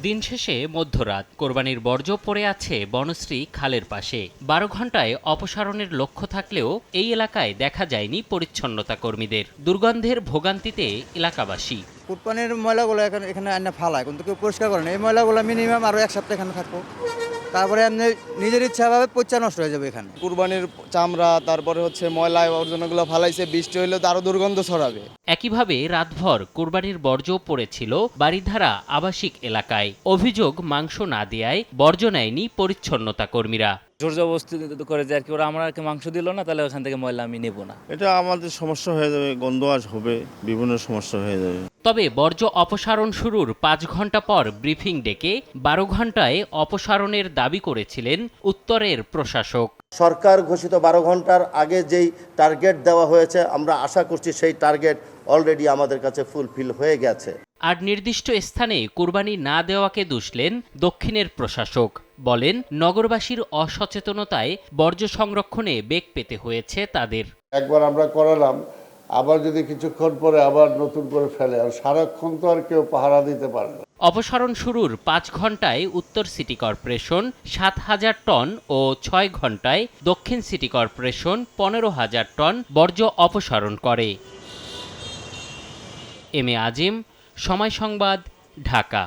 দিন শেষে মধ্যরাত কোরবানির বর্জ্য পড়ে আছে বনশ্রী খালের পাশে। ১২ ঘণ্টায় অপসারণের লক্ষ্য থাকলেও এই এলাকায় দেখা যায়নি পরিচ্ছন্নতা কর্মীদের। দুর্গন্ধের ভোগান্তিতে এলাকাবাসী। কোরবানির ময়লাগুলো এখানে আনে ফালায়, কিন্তু কেউ পরিষ্কার করে না। এই ময়লাগুলো মিনিমাম আরো এক সপ্তাহ এখানে থাকবো, তারপরে এমনি নিজের ইচ্ছাভাবে পচা নষ্ট হয়ে যাবে এখানে। কুরবানির চামড়া, তারপরে ময়লা আবর্জনাগুলো ফালাইছে, বৃষ্টি হইলে তো আরো দুর্গন্ধ ছড়াবে। একইভাবে রাতভর কোরবানির বর্জ্য পড়েছিল বারিধারা আবাসিক এলাকায়। অভিযোগ, মাংস না দেয়ায় বর্জ্য নেয়নি পরিচ্ছন্নতা কর্মীরা। জোর জবরদস্তি করে যে আর কি ওরা আমাকে মাংস দিল না, তাহলে ওখান থেকে ময়লা আমি নেব না। এটা আমাদের সমস্যা হয়ে যাবে, গন্ধ আজ হবে, বিভিন্ন সমস্যা হয়ে যাবে। তবে বর্জ্য অপসারণ শুরুর ৫ ঘণ্টা পর ব্রিফিং ডেকে ১২ ঘণ্টায় অপসারণের দাবি করেছিলেন উত্তরের প্রশাসক। সরকার ঘোষিত ১২ ঘন্টার আগে যেই টার্গেট দেওয়া হয়েছে, আমরা আশা করছি সেই টার্গেট অলরেডি আমাদের কাছে ফুলফিল হয়ে গেছে। আর নির্দিষ্ট স্থানে কুরবানি না দেওয়াকে দুষলেন দক্ষিণের প্রশাসক। বলেন, নগরবাসীর অসচেতনতায় বর্জ্য সংরক্ষণে বেগ পেতে হয়েছে তাদের। একবার আমরা করালাম, আবার যদি কিছুক্ষণ পরে আবার নতুন করে ফেলে, আর সারাক্ষণ তো আর কেউ পাহারা দিতে পারে না। অপসারণ শুরুর ৫ ঘণ্টায় উত্তর সিটি কর্পোরেশন ৭,০০০ টন ও ৬ ঘণ্টায় দক্ষিণ সিটি কর্পোরেশন ১৫,০০০ টন বর্জ্য অপসারণ করে। এম এ আজিম, সময় সংবাদ, ঢাকা।